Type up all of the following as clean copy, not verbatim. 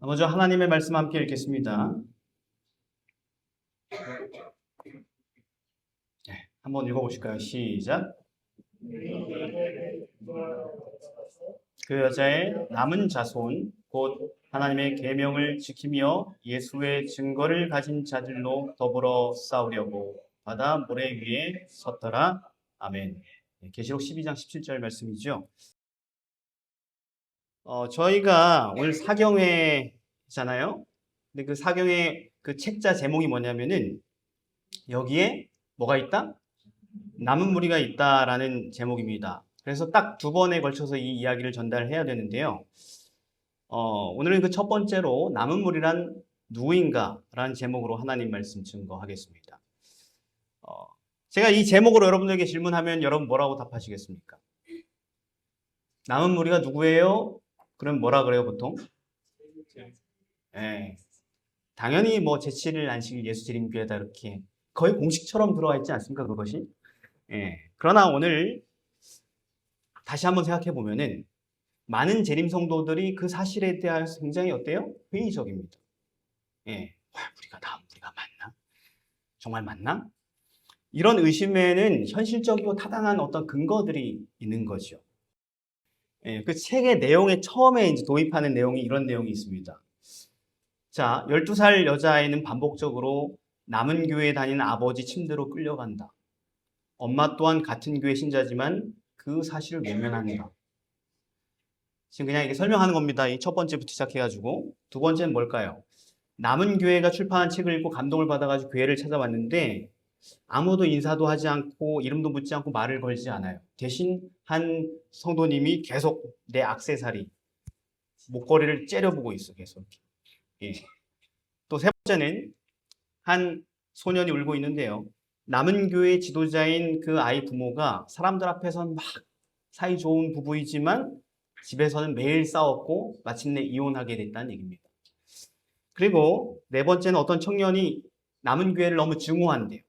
먼저 하나님의 말씀 함께 읽겠습니다. 한번 읽어보실까요? 시작. 그 여자의 남은 자손 곧 하나님의 계명을 지키며 예수의 증거를 가진 자들로 더불어 싸우려고 바다 모래 위에 섰더라. 아멘. 계시록 12장 17절 말씀이죠. 저희가 오늘 사경회잖아요. 근데 그 사경회 그 책자 제목이 뭐냐면은 여기에 뭐가 있다? 남은 무리가 있다라는 제목입니다. 그래서 딱 두 번에 걸쳐서 이 이야기를 전달해야 되는데요. 오늘은 그 첫 번째로 남은 무리란 누구인가라는 제목으로 하나님 말씀 증거하겠습니다. 제가 이 제목으로 여러분들에게 질문하면 여러분 뭐라고 답하시겠습니까? 남은 무리가 누구예요? 그럼 뭐라 그래요, 보통? 네. 당연히 뭐 제7일 안식일 예수 재림교회다 이렇게 거의 공식처럼 들어와 있지 않습니까, 그것이? 예. 그러나 오늘 다시 한번 생각해 보면은 많은 재림 성도들이 그 사실에 대해서 굉장히 어때요? 회의적입니다. 예. 우리가 맞나? 정말 맞나? 이런 의심에는 현실적이고 타당한 어떤 근거들이 있는 거죠. 예. 그 책의 내용에 처음에 이제 도입하는 내용이 이런 내용이 있습니다. 자, 12살 여자아이는 반복적으로 남은 교회에 다니는 아버지 침대로 끌려간다. 엄마 또한 같은 교회 신자지만 그 사실을 외면한다. 지금 그냥 이게 설명하는 겁니다. 이 첫 번째부터 시작해가지고. 두 번째는 뭘까요? 남은 교회가 출판한 책을 읽고 감동을 받아가지고 교회를 찾아왔는데 아무도 인사도 하지 않고 이름도 묻지 않고 말을 걸지 않아요. 대신 한 성도님이 계속 내 액세서리, 목걸이를 째려보고 있어, 계속. 예. 또 세 번째는 한 소년이 울고 있는데요. 남은 교회 지도자인 그 아이 부모가 사람들 앞에서는 막 사이 좋은 부부이지만 집에서는 매일 싸웠고 마침내 이혼하게 됐다는 얘기입니다. 그리고 네 번째는 어떤 청년이 남은 교회를 너무 증오한대요.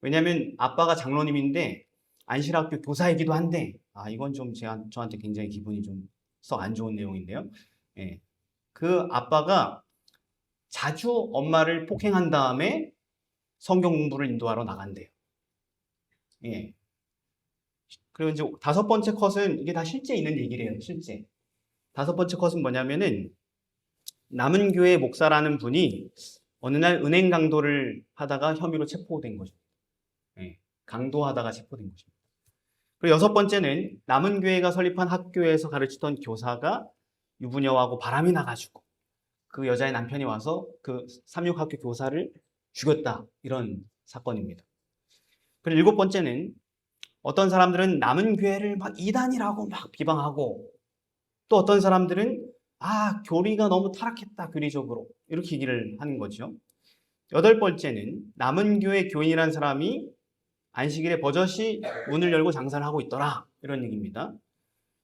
왜냐하면 아빠가 장로님인데 안실학교 교사이기도 한데 이건 좀 저한테 굉장히 기분이 좀 썩 안 좋은 내용인데요. 예. 그 아빠가 자주 엄마를 폭행한 다음에 성경 공부를 인도하러 나간대요. 예. 그리고 이제 다섯 번째 컷은 이게 다 실제 있는 얘기래요. 실제. 다섯 번째 컷은 뭐냐면은 남은 교회 목사라는 분이 어느 날 은행 강도를 하다가 혐의로 체포된 거죠. 예. 강도하다가 체포된 것입니다. 그리고 여섯 번째는 남은 교회가 설립한 학교에서 가르치던 교사가 유부녀하고 바람이 나가지고 그 여자의 남편이 와서 그 삼육학교 교사를 죽였다. 이런 사건입니다. 그리고 일곱 번째는 어떤 사람들은 남은 교회를 막 이단이라고 막 비방하고 또 어떤 사람들은 교리가 너무 타락했다, 교리적으로. 이렇게 얘기를 하는 거죠. 여덟 번째는 남은 교회 교인이라는 사람이 안식일에 버젓이 문을 열고 장사를 하고 있더라. 이런 얘기입니다.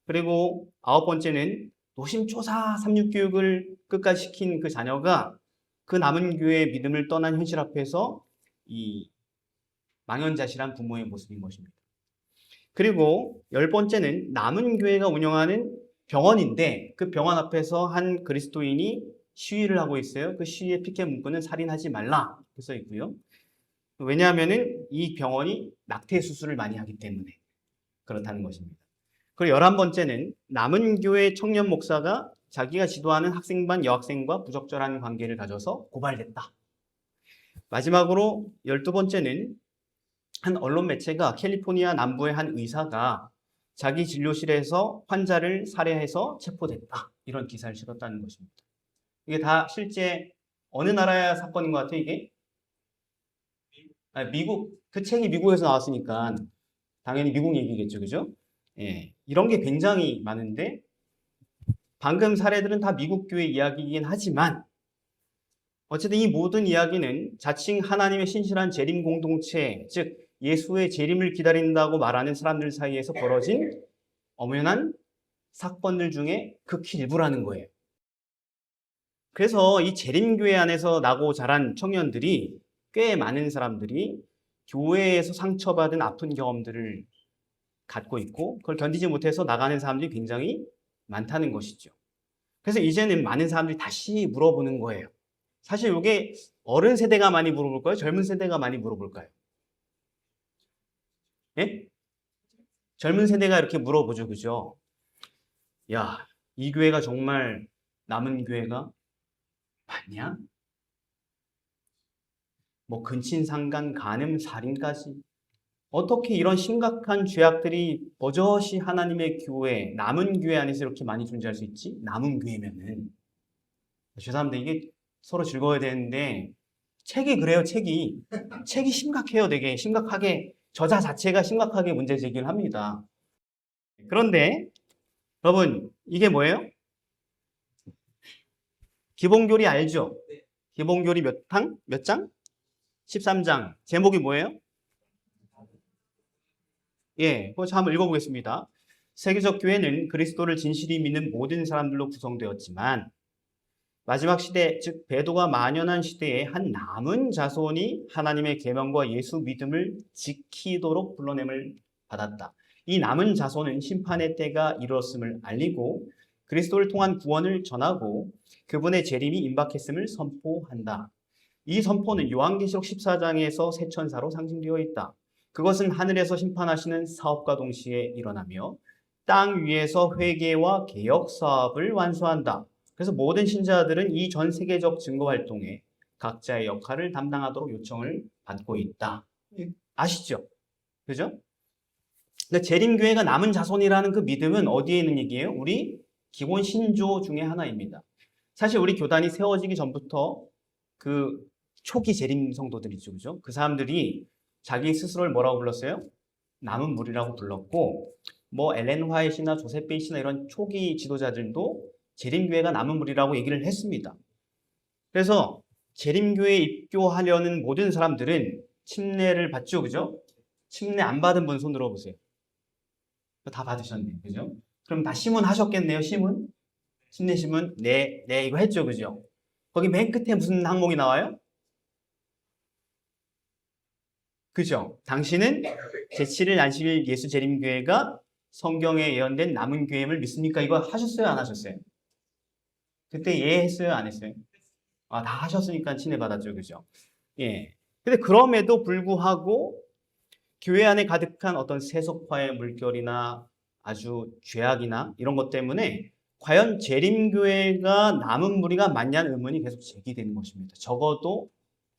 그리고 아홉 번째는 노심초사 삼육교육을 끝까지 시킨 그 자녀가 그 남은 교회의 믿음을 떠난 현실 앞에서 이 망연자실한 부모의 모습인 것입니다. 그리고 열 번째는 남은 교회가 운영하는 병원인데 그 병원 앞에서 한 그리스도인이 시위를 하고 있어요. 그 시위의 피켓 문구는 살인하지 말라 써 있고요. 왜냐하면은 이 병원이 낙태 수술을 많이 하기 때문에 그렇다는 것입니다. 그리고 11번째는 남은 교회 청년 목사가 자기가 지도하는 학생반 여학생과 부적절한 관계를 가져서 고발됐다. 마지막으로 12번째는 한 언론 매체가 캘리포니아 남부의 한 의사가 자기 진료실에서 환자를 살해해서 체포됐다. 이런 기사를 실었다는 것입니다. 이게 다 실제 어느 나라의 사건인 것 같아요, 이게? 미국, 그 책이 미국에서 나왔으니까 당연히 미국 얘기겠죠, 그죠? 예, 이런 게 굉장히 많은데 방금 사례들은 다 미국 교회 이야기이긴 하지만 어쨌든 이 모든 이야기는 자칭 하나님의 신실한 재림 공동체, 즉 예수의 재림을 기다린다고 말하는 사람들 사이에서 벌어진 엄연한 사건들 중에 극히 일부라는 거예요. 그래서 이 재림교회 안에서 나고 자란 청년들이 꽤 많은 사람들이 교회에서 상처받은 아픈 경험들을 갖고 있고 그걸 견디지 못해서 나가는 사람들이 굉장히 많다는 것이죠. 그래서 이제는 많은 사람들이 다시 물어보는 거예요. 사실 이게 어른 세대가 많이 물어볼까요? 젊은 세대가 많이 물어볼까요? 예? 젊은 세대가 이렇게 물어보죠, 그죠? 야, 이 교회가 정말 남은 교회가 맞냐? 뭐 근친상간, 간음, 살인까지 어떻게 이런 심각한 죄악들이 버젓이 하나님의 교회, 남은 교회 안에서 이렇게 많이 존재할 수 있지? 남은 교회면은 죄송합니다. 이게 서로 즐거워야 되는데 책이 그래요, 책이. 책이 심각해요, 되게 심각하게 저자 자체가 심각하게 문제 제기를 합니다. 그런데 여러분 이게 뭐예요? 기본교리 알죠? 기본교리 몇 장? 몇 장? 13장. 제목이 뭐예요? 예, 그거 한번 읽어보겠습니다. 세계적 교회는 그리스도를 진실히 믿는 모든 사람들로 구성되었지만 마지막 시대, 즉 배도가 만연한 시대에 한 남은 자손이 하나님의 계명과 예수 믿음을 지키도록 불러냄을 받았다. 이 남은 자손은 심판의 때가 이르렀음을 알리고 그리스도를 통한 구원을 전하고 그분의 재림이 임박했음을 선포한다. 이 선포는 요한계시록 14장에서 새 천사로 상징되어 있다. 그것은 하늘에서 심판하시는 사업과 동시에 일어나며 땅 위에서 회개와 개혁 사업을 완수한다. 그래서 모든 신자들은 이 전 세계적 증거 활동에 각자의 역할을 담당하도록 요청을 받고 있다. 아시죠? 그죠? 근데 재림교회가 남은 자손이라는 그 믿음은 어디에 있는 얘기예요? 우리 기본 신조 중에 하나입니다. 사실 우리 교단이 세워지기 전부터 그 초기 재림 성도들이죠. 그죠? 그 사람들이 자기 스스로를 뭐라고 불렀어요? 남은 무리라고 불렀고, 뭐 엘렌 화이트나 조셉 베이시나 이런 초기 지도자들도 재림교회가 남은 무리라고 얘기를 했습니다. 그래서 재림교회에 입교하려는 모든 사람들은 침례를 받죠. 그죠? 침례 안 받은 분 손 들어보세요. 다 받으셨네요. 그죠? 그럼 다 심문하셨겠네요. 심문? 침례 심문? 네, 네, 이거 했죠. 그죠? 거기 맨 끝에 무슨 항목이 나와요? 그죠? 당신은 제7일 안식일 예수 재림교회가 성경에 예언된 남은 교회임을 믿습니까? 이거 하셨어요? 안 하셨어요? 그때 예 했어요? 안 했어요? 아, 다 하셨으니까 친해받았죠. 그죠? 예. 근데 그럼에도 불구하고 교회 안에 가득한 어떤 세속화의 물결이나 아주 죄악이나 이런 것 때문에 과연 재림교회가 남은 무리가 맞냐는 의문이 계속 제기되는 것입니다. 적어도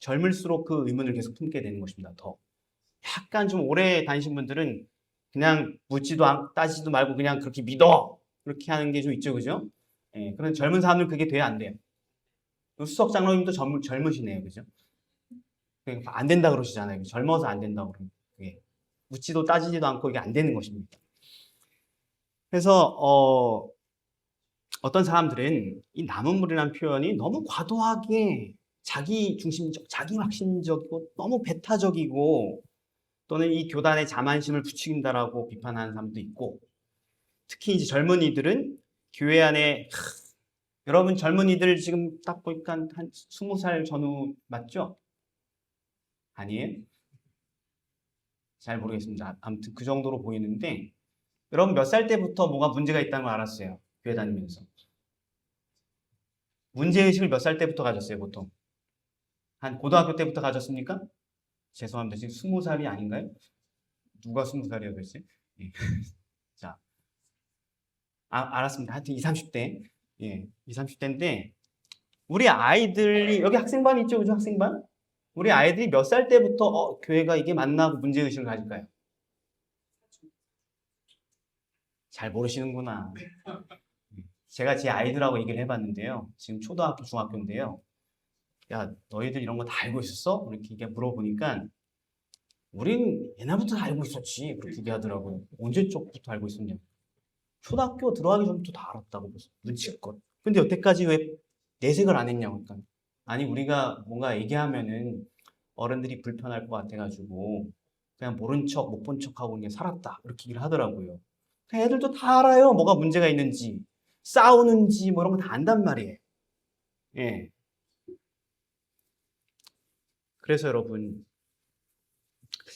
젊을수록 그 의문을 계속 품게 되는 것입니다. 더. 약간 좀 오래 다니신 분들은 그냥 묻지도 따지지도 말고 그냥 그렇게 믿어. 그렇게 하는 게 좀 있죠. 그죠? 예, 그런 젊은 사람들은 그게 돼야 안 돼요. 수석 장로님도 젊으시네요. 그죠? 안 된다 그러시잖아요. 젊어서 안 된다고 그러면. 그게 묻지도 따지지도 않고 이게 안 되는 것입니다. 그래서 어떤 사람들은 이 남은 물이라는 표현이 너무 과도하게 자기 중심적, 자기 확신적이고 너무 배타적이고 또는 이 교단의 자만심을 부추긴다라고 비판하는 사람도 있고 특히 이제 젊은이들은 교회 안에 여러분 젊은이들 지금 딱 보니까 한 20살 전후 맞죠? 아니에요? 잘 모르겠습니다. 아무튼 그 정도로 보이는데 여러분 몇 살 때부터 뭐가 문제가 있다는 걸 알았어요? 교회 다니면서. 문제의식을 몇 살 때부터 가졌어요, 보통? 한 고등학교 때부터 가졌습니까? 죄송합니다. 지금 20살이 아닌가요? 누가 20살이라고 했어요? 예. 자, 알았습니다. 하여튼 20, 30대. 예, 20, 30대인데 우리 아이들이 여기 학생반 있죠? 그죠? 학생반? 우리 아이들이 몇 살 때부터 교회가 이게 맞나 하고 문제의식을 가질까요? 잘 모르시는구나. 제가 제 아이들하고 얘기를 해봤는데요. 지금 초등학교, 중학교인데요. 야, 너희들 이런 거 다 알고 있었어? 이렇게 물어보니까 우린 옛날부터 다 알고 있었지. 그렇게 얘기하더라고요. 언제적부터 알고 있었냐? 초등학교 들어가기 전부터 다 알았다고 벌써 눈치껏. 근데 여태까지 왜 내색을 안 했냐고. 그러니까 아니 우리가 뭔가 얘기하면은 어른들이 불편할 것 같아가지고 그냥 모른 척, 못 본 척하고 그냥 살았다. 이렇게 얘기를 하더라고요. 그냥 애들도 다 알아요. 뭐가 문제가 있는지, 싸우는지 뭐 이런 거 다 안단 말이에요. 예. 그래서 여러분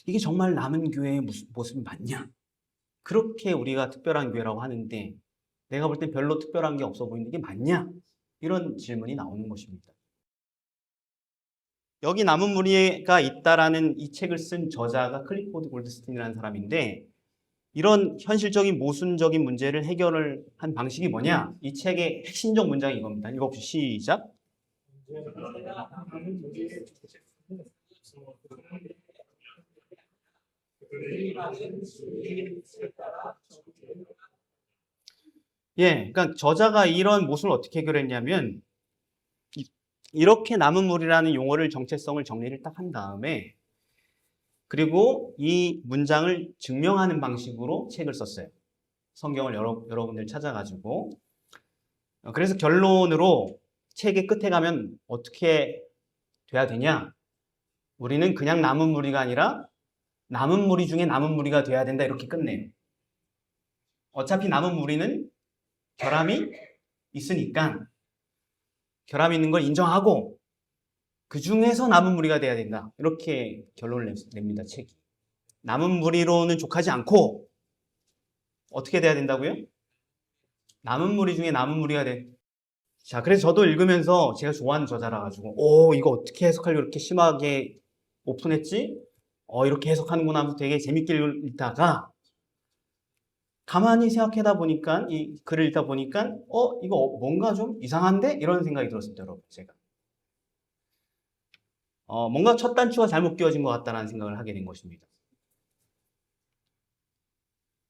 이게 정말 남은 교회의 모습이 맞냐? 그렇게 우리가 특별한 교회라고 하는데 내가 볼 땐 별로 특별한 게 없어 보이는데 이게 맞냐? 이런 질문이 나오는 것입니다. 여기 남은 무리가 있다라는 이 책을 쓴 저자가 클리포드 골드스틴이라는 사람인데 이런 현실적인 모순적인 문제를 해결을 한 방식이 뭐냐? 이 책의 핵심적 문장이 이겁니다. 읽어보시죠. 시작. 예, 그러니까 저자가 이런 모순을 어떻게 해결했냐면 이렇게 남은 물이라는 용어를 정체성을 정리를 딱 한 다음에 그리고 이 문장을 증명하는 방식으로 책을 썼어요. 성경을 여러분들 찾아가지고 그래서 결론으로 책의 끝에 가면 어떻게 돼야 되냐? 우리는 그냥 남은 무리가 아니라 남은 무리 중에 남은 무리가 돼야 된다 이렇게 끝내요. 어차피 남은 무리는 결함이 있으니까 결함이 있는 걸 인정하고 그 중에서 남은 무리가 돼야 된다. 이렇게 결론을 냅니다. 책이. 남은 무리로는 족하지 않고 어떻게 돼야 된다고요? 남은 무리 중에 남은 무리가 돼. 자, 그래서 저도 읽으면서 제가 좋아하는 저자라 가지고 이거 어떻게 해석하려고 이렇게 심하게 오픈했지? 이렇게 해석하는구나 하면서 되게 재밌게 읽다가 가만히 생각하다 보니까 이 글을 읽다 보니까 이거 뭔가 좀 이상한데? 이런 생각이 들었습니다, 여러분. 제가. 뭔가 첫 단추가 잘못 끼워진 것 같다는 생각을 하게 된 것입니다.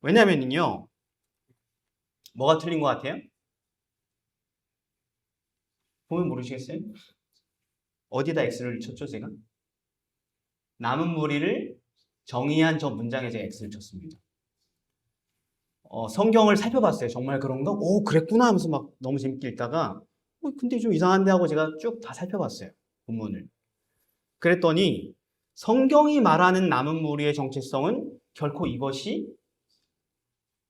왜냐면요, 뭐가 틀린 것 같아요? 보면 모르시겠어요? 어디다 X를 쳤죠, 제가? 남은 무리를 정의한 저 문장에 제가 X를 쳤습니다. 성경을 살펴봤어요. 정말 그런가? 그랬구나 하면서 막 너무 재밌게 읽다가, 근데 좀 이상한데 하고 제가 쭉 다 살펴봤어요. 본문을. 그랬더니 성경이 말하는 남은 무리의 정체성은 결코 이것이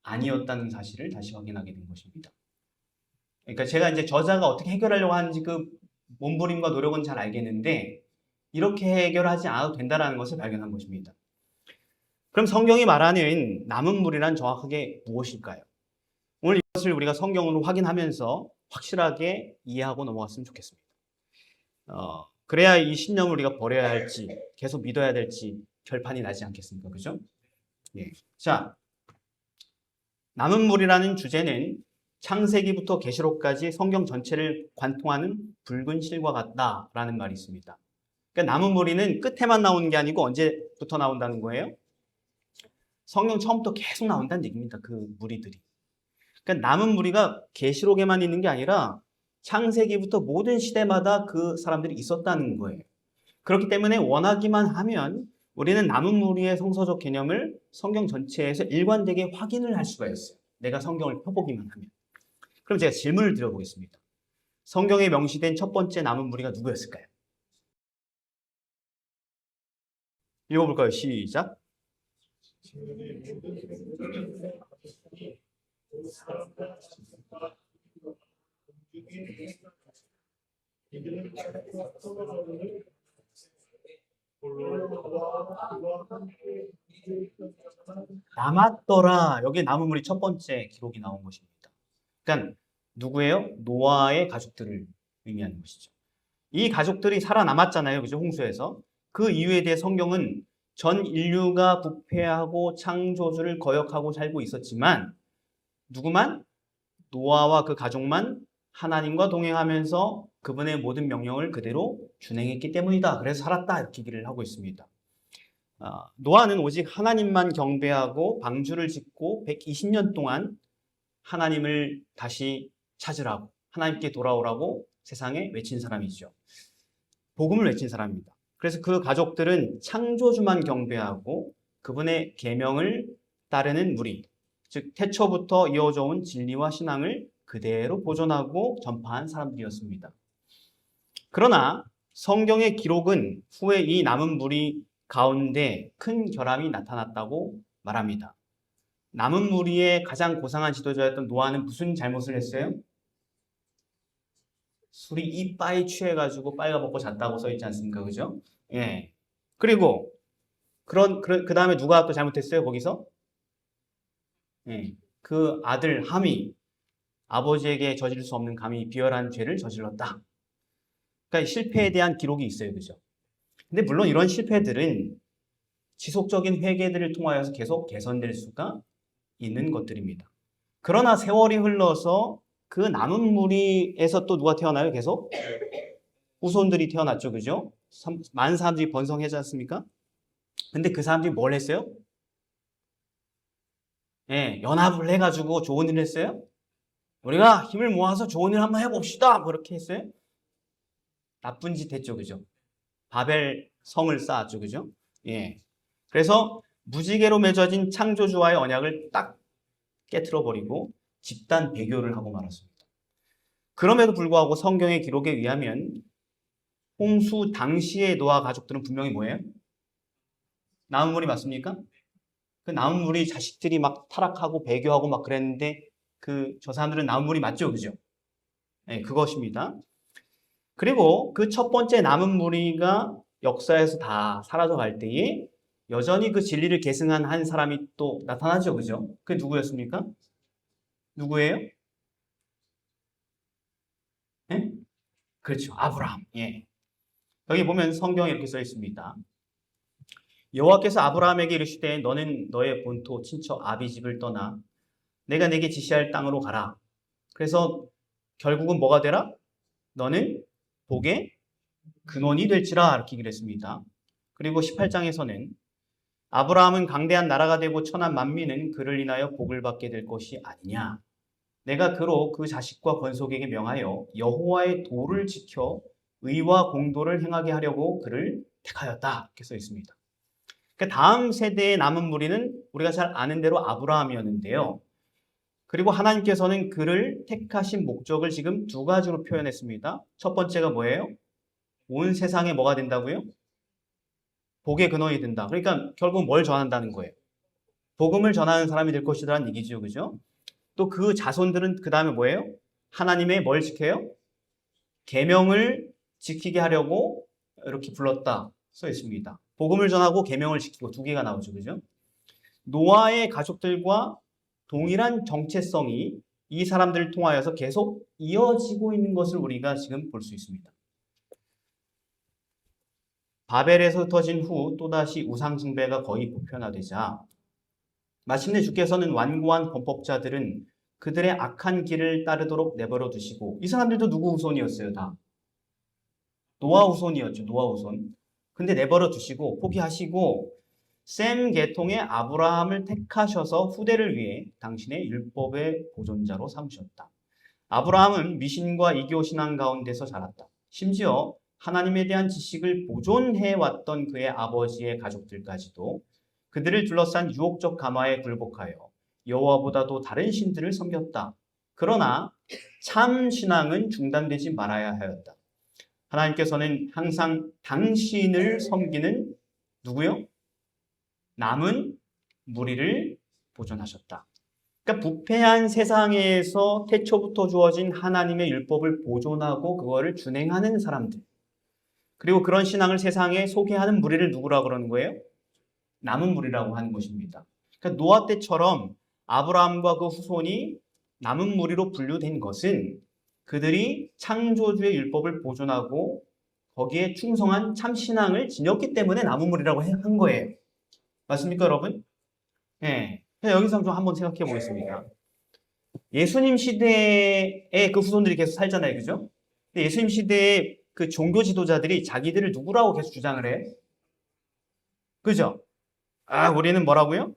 아니었다는 사실을 다시 확인하게 된 것입니다. 그러니까 제가 이제 저자가 어떻게 해결하려고 하는지 그 몸부림과 노력은 잘 알겠는데 이렇게 해결하지 않아도 된다는 것을 발견한 것입니다. 그럼 성경이 말하는 남은 무리란 정확하게 무엇일까요? 오늘 이것을 우리가 성경으로 확인하면서 확실하게 이해하고 넘어갔으면 좋겠습니다. 그래야 이 신념을 우리가 버려야 할지 계속 믿어야 될지 결판이 나지 않겠습니까? 그죠? 예. 자, 남은 무리라는 주제는 창세기부터 계시록까지 성경 전체를 관통하는 붉은 실과 같다라는 말이 있습니다. 그러니까 남은 무리는 끝에만 나오는 게 아니고 언제부터 나온다는 거예요? 성경 처음부터 계속 나온다는 얘기입니다. 그 무리들이. 그러니까 남은 무리가 계시록에만 있는 게 아니라 창세기부터 모든 시대마다 그 사람들이 있었다는 거예요. 그렇기 때문에 원하기만 하면 우리는 남은 무리의 성서적 개념을 성경 전체에서 일관되게 확인을 할 수가 있어요. 내가 성경을 펴보기만 하면. 그럼 제가 질문을 드려보겠습니다. 성경에 명시된 첫 번째 남은 무리가 누구였을까요? 읽어볼까요? 시작. 남았더라. 여기 남은 무리 첫 번째 기록이 나온 것입니다. 그러니까 누구예요? 노아의 가족들을 의미하는 것이죠. 이 가족들이 살아남았잖아요. 그죠? 홍수에서. 그 이유에 대해 성경은 전 인류가 부패하고 창조주를 거역하고 살고 있었지만 누구만? 노아와 그 가족만 하나님과 동행하면서 그분의 모든 명령을 그대로 준행했기 때문이다. 그래서 살았다. 이렇게 얘기를 하고 있습니다. 노아는 오직 하나님만 경배하고 방주를 짓고 120년 동안 하나님을 다시 찾으라고 하나님께 돌아오라고 세상에 외친 사람이죠. 복음을 외친 사람입니다. 그래서 그 가족들은 창조주만 경배하고 그분의 계명을 따르는 무리, 즉 태초부터 이어져 온 진리와 신앙을 그대로 보존하고 전파한 사람들이었습니다. 그러나 성경의 기록은 후에 이 남은 무리 가운데 큰 결함이 나타났다고 말합니다. 남은 무리의 가장 고상한 지도자였던 노아는 무슨 잘못을 했어요? 술이 이빠이 취해가지고 빨가벗고 잤다고 써 있지 않습니까? 그죠? 예. 그리고 그 다음에 누가 또 잘못했어요? 거기서? 예. 그 아들 함이 아버지에게 저지를 수 없는 감히 비열한 죄를 저질렀다. 그러니까 실패에 대한 기록이 있어요. 그죠? 근데 물론 이런 실패들은 지속적인 회개들을 통하여서 계속 개선될 수가 있는 것들입니다. 그러나 세월이 흘러서 그 남은 무리에서 또 누가 태어나요? 계속? 후손들이 태어났죠. 그죠? 많은 사람들이 번성하지 않습니까? 근데 그 사람들이 뭘 했어요? 예, 연합을 해가지고 좋은 일을 했어요? 우리가 힘을 모아서 좋은 일 한번 해봅시다. 뭐 그렇게 했어요? 나쁜 짓 했죠. 그죠? 바벨 성을 쌓았죠. 그죠? 예. 그래서 무지개로 맺어진 창조주와의 언약을 딱 깨트려 버리고 집단 배교를 하고 말았습니다. 그럼에도 불구하고 성경의 기록에 의하면 홍수 당시의 노아 가족들은 분명히 뭐예요? 남은 물이 맞습니까? 그 남은 물이 자식들이 막 타락하고 배교하고 막 그랬는데 저 사람들은 남은 물이 맞죠? 그죠? 네, 그것입니다. 그리고 그 첫 번째 남은 무리가 역사에서 다 사라져 갈 때에 여전히 그 진리를 계승한 한 사람이 또 나타나죠. 그죠? 그게 누구였습니까? 누구예요? 네? 그렇죠. 아브라함. 예. 여기 보면 성경에 이렇게 써 있습니다. 여호와께서 아브라함에게 이르시되 너는 너의 본토 친척 아비집을 떠나 내가 내게 지시할 땅으로 가라. 그래서 결국은 뭐가 되라? 너는 복의 근원이 될지라 이렇게 얘기를 했습니다. 그리고 18장에서는 아브라함은 강대한 나라가 되고 천한 만민은 그를 인하여 복을 받게 될 것이 아니냐. 내가 그로 그 자식과 권속에게 명하여 여호와의 도를 지켜 의와 공도를 행하게 하려고 그를 택하였다. 이렇게 써 있습니다. 그러니까 다음 세대의 남은 무리는 우리가 잘 아는 대로 아브라함이었는데요. 그리고 하나님께서는 그를 택하신 목적을 지금 두 가지로 표현했습니다. 첫 번째가 뭐예요? 온 세상에 뭐가 된다고요? 복의 근원이 된다. 그러니까 결국 뭘 전한다는 거예요? 복음을 전하는 사람이 될 것이라는 얘기죠. 그죠? 또 그 자손들은 그 다음에 뭐예요? 하나님의 뭘 지켜요? 계명을 지키게 하려고 이렇게 불렀다. 써 있습니다. 복음을 전하고 계명을 지키고 두 개가 나오죠. 그죠? 노아의 가족들과 동일한 정체성이 이 사람들을 통하여서 계속 이어지고 있는 것을 우리가 지금 볼 수 있습니다. 바벨에서 흩어진 후 또다시 우상숭배가 거의 보편화되자 마침내 주께서는 완고한 범법자들은 그들의 악한 길을 따르도록 내버려 두시고 이 사람들도 누구 후손이었어요? 다 노아 후손이었죠. 노아 후손. 근데 내버려 두시고 포기하시고 셈 계통의 아브라함을 택하셔서 후대를 위해 당신의 율법의 보존자로 삼으셨다. 아브라함은 미신과 이교 신앙 가운데서 자랐다. 심지어 하나님에 대한 지식을 보존해왔던 그의 아버지의 가족들까지도 그들을 둘러싼 유혹적 감화에 굴복하여 여호와보다도 다른 신들을 섬겼다. 그러나 참 신앙은 중단되지 말아야 하였다. 하나님께서는 항상 당신을 섬기는 누구요? 남은 무리를 보존하셨다. 그러니까 부패한 세상에서 태초부터 주어진 하나님의 율법을 보존하고 그거를 준행하는 사람들. 그리고 그런 신앙을 세상에 소개하는 무리를 누구라고 그러는 거예요? 남은 무리라고 하는 것입니다. 그러니까 노아 때처럼 아브라함과 그 후손이 남은 무리로 분류된 것은 그들이 창조주의 율법을 보존하고 거기에 충성한 참 신앙을 지녔기 때문에 남은 무리라고 한 거예요. 맞습니까, 여러분? 네. 여기서 좀 한번 생각해 보겠습니다. 예수님 시대에 그 후손들이 계속 살잖아요. 그죠? 근데 예수님 시대에 그 종교 지도자들이 자기들을 누구라고 계속 주장을 해? 그죠? 아, 우리는 뭐라고요?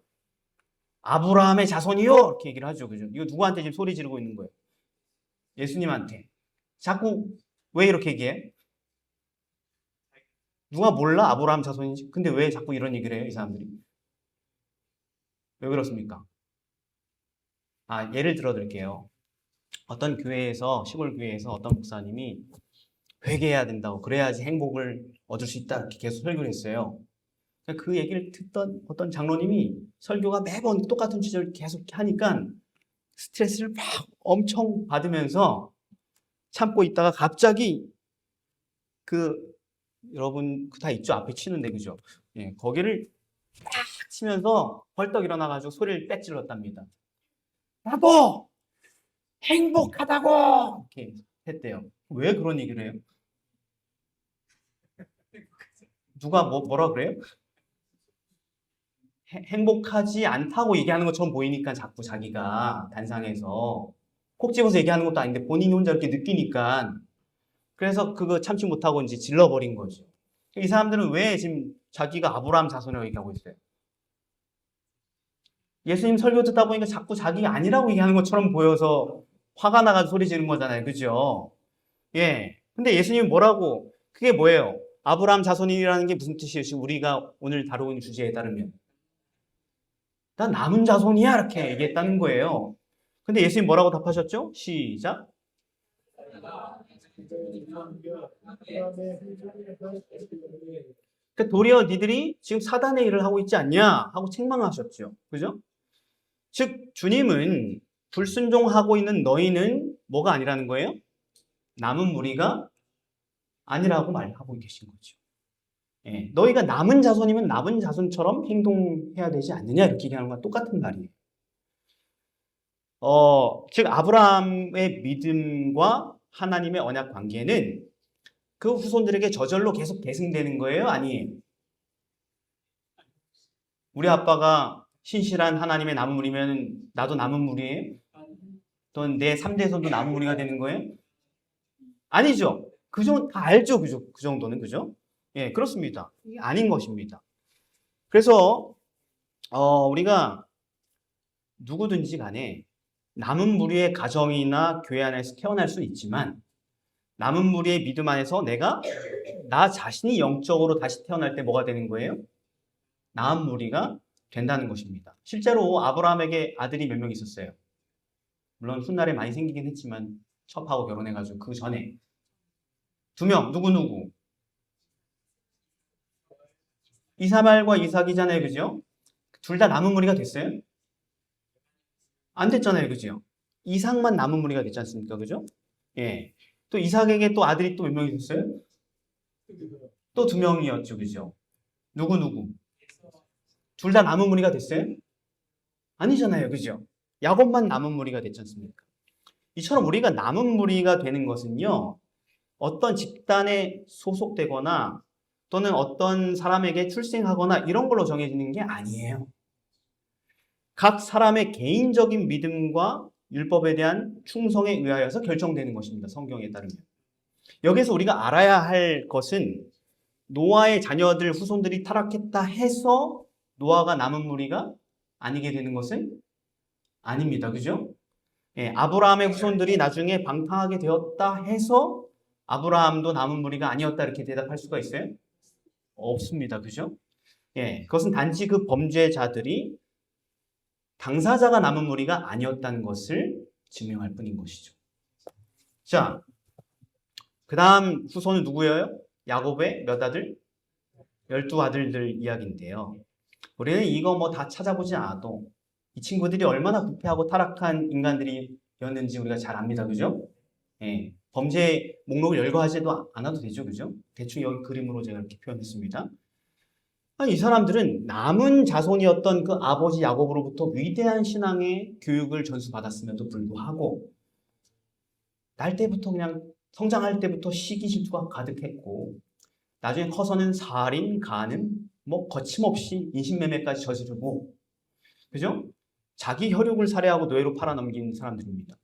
아브라함의 자손이요! 이렇게 얘기를 하죠. 그죠? 이거 누구한테 지금 소리 지르고 있는 거예요? 예수님한테. 자꾸 왜 이렇게 얘기해? 누가 몰라? 아브라함 자손인지? 근데 왜 자꾸 이런 얘기를 해요? 이 사람들이? 왜 그렇습니까? 아, 예를 들어 드릴게요. 어떤 교회에서, 시골 교회에서 어떤 목사님이 회개해야 된다고, 그래야지 행복을 얻을 수 있다, 이렇게 계속 설교를 했어요. 그 얘기를 듣던 어떤 장로님이 설교가 매번 똑같은 주제를 계속 하니까 스트레스를 막 엄청 받으면서 참고 있다가 갑자기 여러분 다 있죠? 앞에 치는데, 그죠? 예, 거기를 딱 치면서 벌떡 일어나가지고 소리를 빽 질렀답니다. 여보! 행복하다고 이렇게 했대요. 왜 그런 얘기를 해요? 누가 뭐라 그래요? 행복하지 않다고 얘기하는 것처럼 보이니까 자꾸 자기가 단상에서 콕 집어서 얘기하는 것도 아닌데 본인이 혼자 이렇게 느끼니까 그래서 그거 참지 못하고 이제 질러버린 거죠. 이 사람들은 왜 지금 자기가 아브라함 자손이라고 얘기하고 있어요? 예수님 설교 듣다 보니까 자꾸 자기가 아니라고 얘기하는 것처럼 보여서 화가 나가지고 소리 지르는 거잖아요. 그죠? 예. 근데 예수님이 뭐라고, 그게 뭐예요? 아브라함 자손이라는 게 무슨 뜻이에요? 지금 우리가 오늘 다루고 있는 주제에 따르면. 난 남은 자손이야. 이렇게 얘기했다는 거예요. 근데 예수님 뭐라고 답하셨죠? 시작. 그러니까 도리어 니들이 지금 사단의 일을 하고 있지 않냐? 하고 책망하셨죠. 그죠? 즉, 주님은 불순종하고 있는 너희는 뭐가 아니라는 거예요? 남은 무리가 아니라고 말하고 계신 거죠. 예, 너희가 남은 자손이면 남은 자손처럼 행동해야 되지 않느냐? 이렇게 얘기하는 거랑 똑같은 말이에요. 즉, 아브라함의 믿음과 하나님의 언약 관계는 그 후손들에게 저절로 계속 계승되는 거예요? 아니에요? 우리 아빠가 신실한 하나님의 남은 무리면 나도 남은 무리예요? 또는 내 3대손도 남은 무리가 되는 거예요? 아니죠. 그 정도 다 알죠. 그 정도는 그죠? 예, 그렇습니다. 이게 아닌 것입니다. 그래서 우리가 누구든지 간에 남은 무리의 가정이나 교회 안에서 태어날 수 있지만 남은 무리의 믿음 안에서 내가 나 자신이 영적으로 다시 태어날 때 뭐가 되는 거예요? 남은 무리가 된다는 것입니다. 실제로 아브라함에게 아들이 몇 명 있었어요. 물론 훗날에 많이 생기긴 했지만 첩하고 결혼해가지고 그 전에 2명 누구? 이사말과 이삭이잖아요. 그죠? 둘 다 남은 무리가 됐어요? 안 됐잖아요. 그죠? 이삭만 남은 무리가 됐지 않습니까? 그죠? 예. 또 이삭에게 또 아들이 또 몇 명 있었어요? 또 2명이었죠. 그죠? 누구? 둘 다 남은 무리가 됐어요? 아니잖아요. 그죠? 야곱만 남은 무리가 됐지 않습니까? 이처럼 우리가 남은 무리가 되는 것은요. 어떤 집단에 소속되거나 또는 어떤 사람에게 출생하거나 이런 걸로 정해지는 게 아니에요. 각 사람의 개인적인 믿음과 율법에 대한 충성에 의하여서 결정되는 것입니다. 성경에 따르면. 여기서 우리가 알아야 할 것은 노아의 자녀들, 후손들이 타락했다 해서 노아가 남은 무리가 아니게 되는 것은 아닙니다. 그죠? 예, 아브라함의 후손들이 나중에 방탕하게 되었다 해서 아브라함도 남은 무리가 아니었다 이렇게 대답할 수가 있어요? 없습니다. 그죠? 예, 그것은 단지 그 범죄자들이 당사자가 남은 무리가 아니었다는 것을 증명할 뿐인 것이죠. 자, 그 다음 후손은 누구예요? 야곱의 몇 아들? 12아들들 이야기인데요. 우리는 이거 뭐 다 찾아보지 않아도 이 친구들이 얼마나 부패하고 타락한 인간들이었는지 우리가 잘 압니다. 그죠? 예, 범죄 목록을 열거하지도 않아도 되죠. 그죠? 대충 여기 그림으로 제가 이렇게 표현했습니다. 아니, 이 사람들은 남은 자손이었던 그 아버지 야곱으로부터 위대한 신앙의 교육을 전수받았음에도 불구하고 날 때부터 그냥 성장할 때부터 시기 질투가 가득했고 나중에 커서는 살인, 간음, 뭐 거침없이 인신매매까지 저지르고 그죠? 자기 혈육을 살해하고 노예로 팔아넘긴 사람들입니다.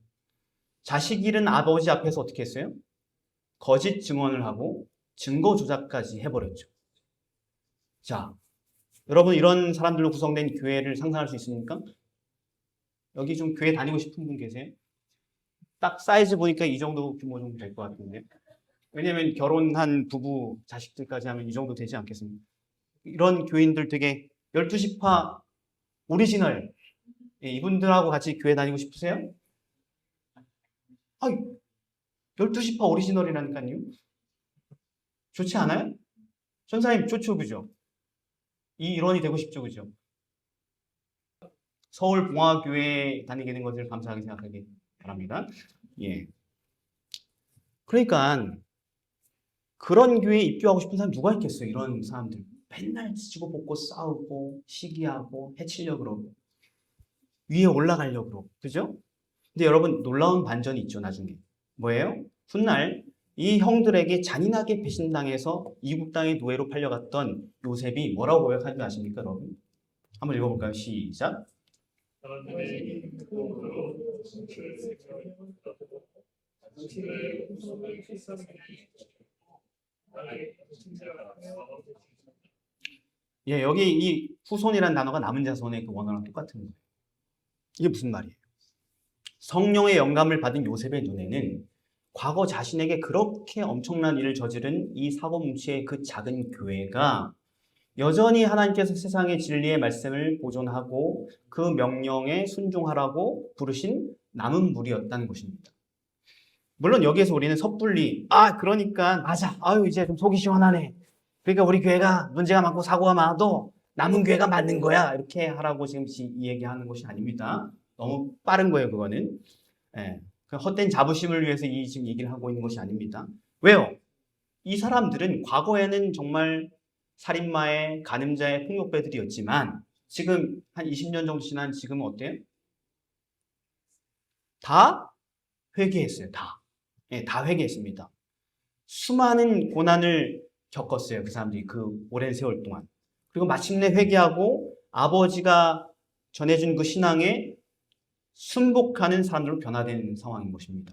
자식 잃은 아버지 앞에서 어떻게 했어요? 거짓 증언을 하고 증거 조작까지 해버렸죠. 자, 여러분 이런 사람들로 구성된 교회를 상상할 수 있습니까? 여기 좀 교회 다니고 싶은 분 계세요? 딱 사이즈 보니까 이 정도 규모 정도 될 것 같은데. 왜냐면 결혼한 부부 자식들까지 하면 이 정도 되지 않겠습니까? 이런 교인들 되게 12시파 오리지널 이분들하고 같이 교회 다니고 싶으세요? 아, 12시파 오리지널이라니까요. 좋지 않아요? 전사님 좋죠, 그죠? 이 일원이 되고 싶죠, 그죠? 서울봉화교회 다니게 된 것을 감사하게 생각하기 바랍니다. 예. 그러니까 그런 교회에 입교하고 싶은 사람 누가 있겠어요? 이런 사람들. 맨날 지지고 볶고 싸우고 시기하고 해치려고 그러고 위에 올라가려고 그러고 그죠? 근데 여러분 놀라운 반전이 있죠, 나중에. 뭐예요? 훗날 이 형들에게 잔인하게 배신당해서 이국 땅의 노예로 팔려갔던 요셉이 뭐라고 고백하는지 아십니까, 여러분? 한번 읽어볼까요? 시작. 예, 여기 이 후손이라는 단어가 남은 자손의 그 원어랑 똑같은 거예요. 이게 무슨 말이에요? 성령의 영감을 받은 요셉의 눈에는 과거 자신에게 그렇게 엄청난 일을 저지른 이 사고뭉치의 그 작은 교회가 여전히 하나님께서 세상의 진리의 말씀을 보존하고 그 명령에 순종하라고 부르신 남은 무리였다는 것입니다. 물론 여기에서 우리는 섣불리 그러니까 맞아. 아유 이제 좀 속이 시원하네. 그러니까 우리 교회가 문제가 많고 사고가 많아도 남은 교회가 맞는 거야. 이렇게 하라고 지금 이 얘기하는 것이 아닙니다. 너무 빠른 거예요, 그거는. 예. 그 헛된 자부심을 위해서 이 지금 얘기를 하고 있는 것이 아닙니다. 왜요? 이 사람들은 과거에는 정말 살인마의, 간음자의, 폭력배들이었지만 지금 한 20년 정도 지난 지금은 어때요? 다 회개했어요. 다. 예, 다 회개했습니다. 수많은 고난을 겪었어요. 그 사람들이 그 오랜 세월 동안. 그리고 마침내 회개하고 아버지가 전해준 그 신앙에 순복하는 사람들로 변화된 상황인 것입니다.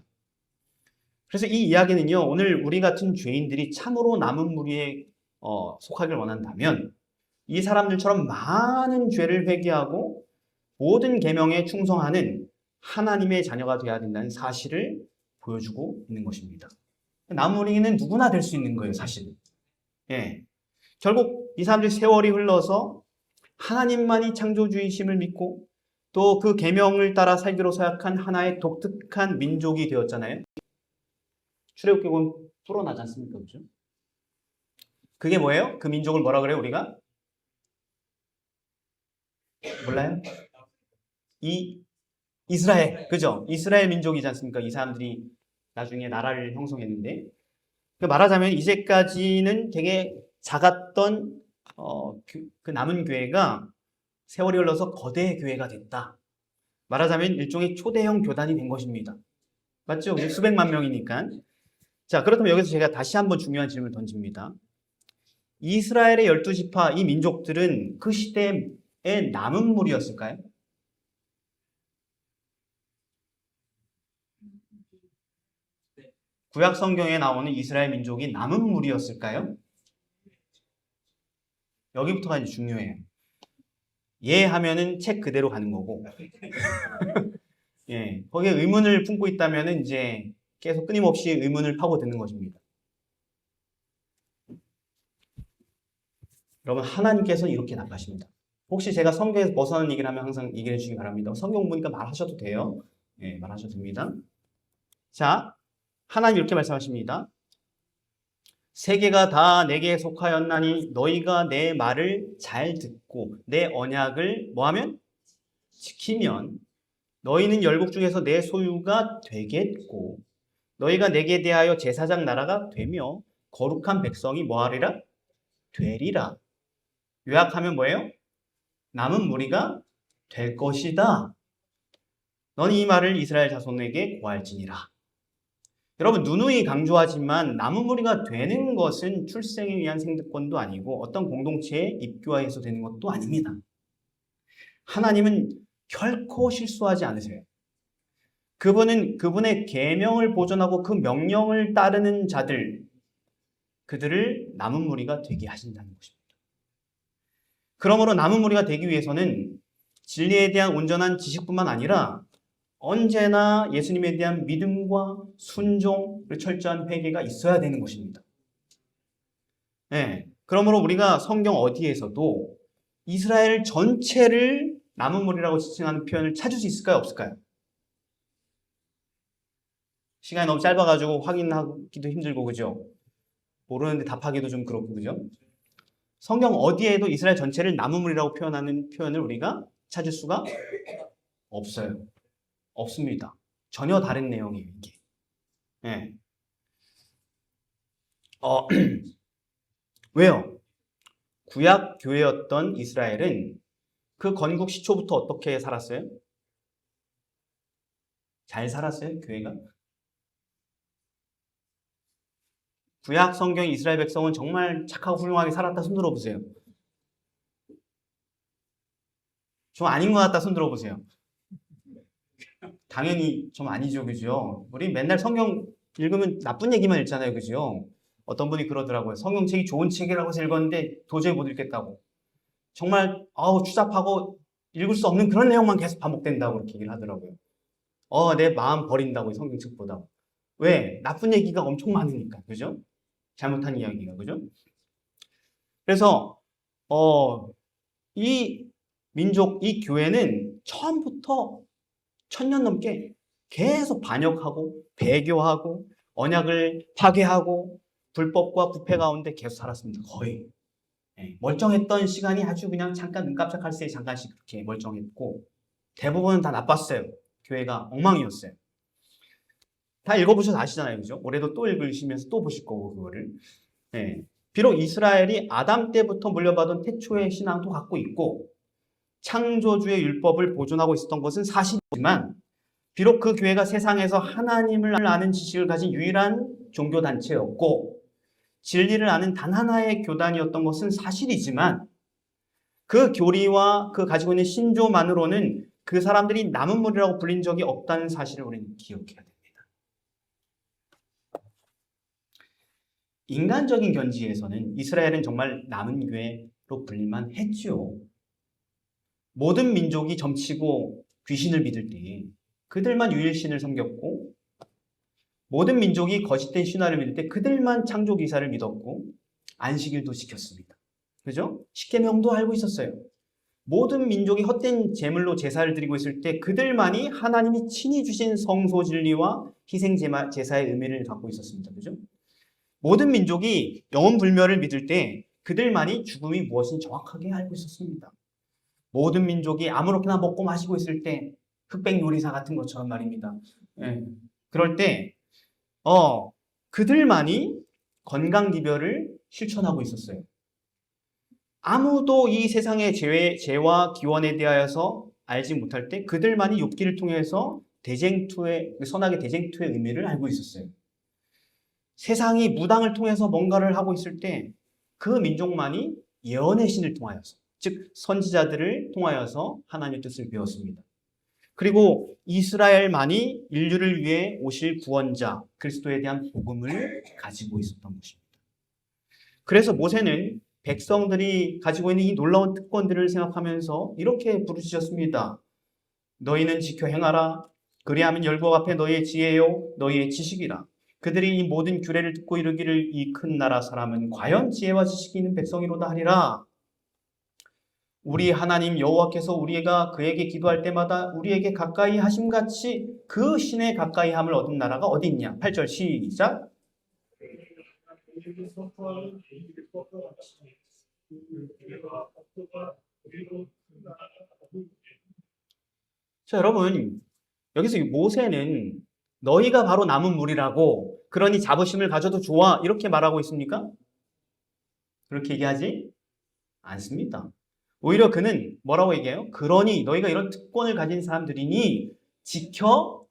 그래서 이 이야기는요, 오늘 우리 같은 죄인들이 참으로 남은 무리에 속하길 원한다면 이 사람들처럼 많은 죄를 회개하고 모든 계명에 충성하는 하나님의 자녀가 되어야 된다는 사실을 보여주고 있는 것입니다. 남은 무리는 누구나 될 수 있는 거예요, 사실. 예. 결국 이 사람들이 세월이 흘러서 하나님만이 창조주이심을 믿고 또 그 계명을 따라 살기로 서약한 하나의 독특한 민족이 되었잖아요. 출애굽기 보면 풀어나지 않습니까? 그죠? 그게 뭐예요? 그 민족을 뭐라 그래요, 우리가? 몰라요? 이스라엘. 그죠? 이스라엘 민족이지 않습니까? 이 사람들이 나중에 나라를 형성했는데. 말하자면 이제까지는 되게 작았던 그 남은 교회가 세월이 흘러서 거대 교회가 됐다. 말하자면 일종의 초대형 교단이 된 것입니다. 맞죠? 수백만 명이니까. 자, 그렇다면 여기서 제가 다시 한번 중요한 질문을 던집니다. 이스라엘의 12지파, 이 민족들은 그 시대의 남은 무리였을까요? 구약 성경에 나오는 이스라엘 민족이 남은 무리였을까요? 여기부터가 이제 중요해요. 예 하면은 책 그대로 가는 거고, 예, 거기에 의문을 품고 있다면은 이제 계속 끊임없이 의문을 파고드는 것입니다. 여러분, 하나님께서는 이렇게 나가십니다. 혹시 제가 성경에서 벗어나는 얘기를 하면 항상 얘기해 주시기 바랍니다. 성경 보니까 말하셔도 돼요. 예, 말하셔도 됩니다. 자, 하나님 이렇게 말씀하십니다. 세계가 다 내게 속하였나니 너희가 내 말을 잘 듣고 내 언약을 뭐하면? 지키면 너희는 열국 중에서 내 소유가 되겠고 너희가 내게 대하여 제사장 나라가 되며 거룩한 백성이 뭐하리라? 되리라. 요약하면 뭐예요? 남은 무리가 될 것이다. 너는 이 말을 이스라엘 자손에게 고할지니라. 여러분, 누누이 강조하지만 남은 무리가 되는 것은 출생에 의한 생득권도 아니고 어떤 공동체에 입교하여서 되는 것도 아닙니다. 하나님은 결코 실수하지 않으세요. 그분은 그분의 계명을 보존하고 그 명령을 따르는 자들, 그들을 남은 무리가 되게 하신다는 것입니다. 그러므로 남은 무리가 되기 위해서는 진리에 대한 온전한 지식뿐만 아니라 언제나 예수님에 대한 믿음과 순종, 철저한 회개가 있어야 되는 것입니다. 네. 그러므로 우리가 성경 어디에서도 이스라엘 전체를 남은 무리라고 지칭하는 표현을 찾을 수 있을까요? 없을까요? 시간이 너무 짧아가지고 확인하기도 힘들고, 그죠? 모르는데 답하기도 좀 그렇고, 그죠? 성경 어디에도 이스라엘 전체를 남은 무리라고 표현하는 표현을 우리가 찾을 수가 없어요. 없습니다. 전혀 다른 내용이에요, 이게. 네. 왜요? 구약 교회였던 이스라엘은 그 건국 시초부터 어떻게 살았어요? 잘 살았어요, 교회가? 구약 성경 이스라엘 백성은 정말 착하고 훌륭하게 살았다. 손 들어보세요. 좀 아닌 것 같다. 손 들어보세요. 당연히 좀 아니죠, 그죠? 우리 맨날 성경 읽으면 나쁜 얘기만 읽잖아요, 그죠? 어떤 분이 그러더라고요. 성경책이 좋은 책이라고 해서 읽었는데 도저히 못 읽겠다고. 정말 추잡하고 읽을 수 없는 그런 내용만 계속 반복된다고 그렇게 얘기를 하더라고요. 내 마음 버린다고, 이 성경책보다. 왜? 나쁜 얘기가 엄청 많으니까, 그죠? 잘못한 이야기가, 그죠? 그래서 이 민족, 이 교회는 처음부터 1000년 넘게 계속 반역하고 배교하고 언약을 파괴하고 불법과 부패 가운데 계속 살았습니다. 거의. 멀쩡했던 시간이 아주 그냥 잠깐 눈 깜짝할 새에 잠깐씩 그렇게 멀쩡했고 대부분은 다 나빴어요. 교회가 엉망이었어요. 다 읽어보셔서 아시잖아요. 그죠? 올해도 또 읽으시면서 또 보실 거고 그거를. 비록 이스라엘이 아담 때부터 물려받은 태초의 신앙도 갖고 있고 창조주의 율법을 보존하고 있었던 것은 사실이지만 비록 그 교회가 세상에서 하나님을 아는 지식을 가진 유일한 종교단체였고 진리를 아는 단 하나의 교단이었던 것은 사실이지만 그 교리와 그 가지고 있는 신조만으로는 그 사람들이 남은 무리라고 불린 적이 없다는 사실을 우리는 기억해야 됩니다. 인간적인 견지에서는 이스라엘은 정말 남은 교회로 불릴만 했죠. 모든 민족이 점치고 귀신을 믿을 때 그들만 유일신을 섬겼고 모든 민족이 거짓된 신화를 믿을 때 그들만 창조기사를 믿었고 안식일도 지켰습니다. 그죠? 십계명도 알고 있었어요. 모든 민족이 헛된 제물로 제사를 드리고 있을 때 그들만이 하나님이 친히 주신 성소 진리와 희생 제사의 의미를 갖고 있었습니다. 그죠? 모든 민족이 영원 불멸을 믿을 때 그들만이 죽음이 무엇인지 정확하게 알고 있었습니다. 모든 민족이 아무렇게나 먹고 마시고 있을 때 흑백 요리사 같은 것처럼 말입니다. 그럴 때 그들만이 건강기별을 실천하고 있었어요. 아무도 이 세상의 죄와 기원에 대하여서 알지 못할 때 그들만이 욥기를 통해서 선악의 대쟁투의 의미를 알고 있었어요. 세상이 무당을 통해서 뭔가를 하고 있을 때 그 민족만이 예언의 신을 통하여서 즉 선지자들을 통하여서 하나님의 뜻을 배웠습니다. 그리고 이스라엘만이 인류를 위해 오실 구원자 그리스도에 대한 복음을 가지고 있었던 것입니다. 그래서 모세는 백성들이 가지고 있는 이 놀라운 특권들을 생각하면서 이렇게 부르짖었습니다. 너희는 지켜 행하라. 그리하면 열국 앞에 너희의 지혜요 너희의 지식이라. 그들이 이 모든 규례를 듣고 이르기를 이 큰 나라 사람은 과연 지혜와 지식이 있는 백성이로다 하리라. 우리 하나님 여호와께서 우리가 그에게 기도할 때마다 우리에게 가까이 하심같이 그 신의 가까이함을 얻은 나라가 어디 있냐. 8절 시작. 자, 여러분 여기서 모세는 너희가 바로 남은 무리라고 그러니 자부심을 가져도 좋아 이렇게 말하고 있습니까? 그렇게 얘기하지 않습니다. 오히려 그는 뭐라고 얘기해요? 그러니 너희가 이런 특권을 가진 사람들이니 지켜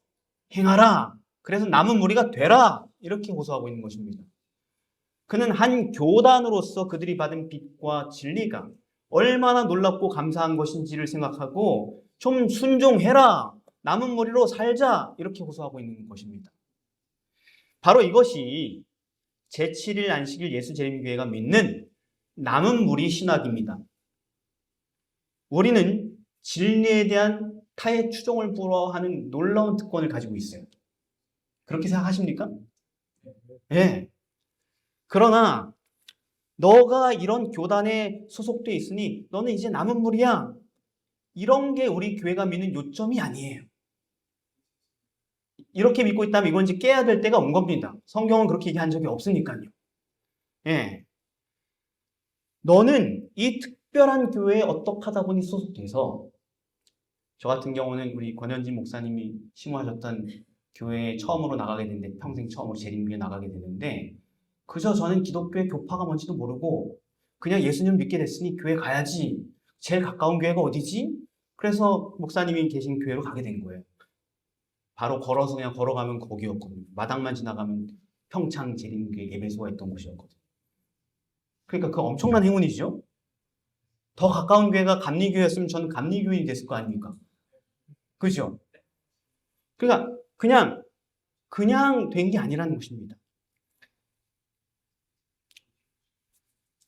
행하라. 그래서 남은 무리가 되라. 이렇게 호소하고 있는 것입니다. 그는 한 교단으로서 그들이 받은 빛과 진리가 얼마나 놀랍고 감사한 것인지를 생각하고 좀 순종해라. 남은 무리로 살자. 이렇게 호소하고 있는 것입니다. 바로 이것이 제7일 안식일 예수재림교회가 믿는 남은 무리 신학입니다. 우리는 진리에 대한 타의 추종을 불허하는 놀라운 특권을 가지고 있어요. 그렇게 생각하십니까? 네. 그러나 너가 이런 교단에 소속돼 있으니 너는 이제 남은 무리야. 이런 게 우리 교회가 믿는 요점이 아니에요. 이렇게 믿고 있다면 이건 이제 깨야 될 때가 온 겁니다. 성경은 그렇게 얘기한 적이 없으니까요. 예. 너는 이 특별한 교회에 어떻게 하다 보니 소속돼서 저 같은 경우는 우리 권현진 목사님이 심호하셨던 교회에 처음으로 나가게 됐는데 평생 처음으로 재림교회에 나가게 되는데 그저 저는 기독교의 교파가 뭔지도 모르고 그냥 예수님 믿게 됐으니 교회 가야지. 제일 가까운 교회가 어디지? 그래서 목사님이 계신 교회로 가게 된 거예요. 바로 걸어서 그냥 걸어가면 거기였거든요. 마당만 지나가면 평창 재림교회 예배소가 있던 곳이었거든요. 그러니까 그 엄청난 행운이죠. 더 가까운 교회가 감리교회였으면 저는 감리교인이 됐을 거 아닙니까? 그죠? 그러니까 그냥 된 게 아니라는 것입니다.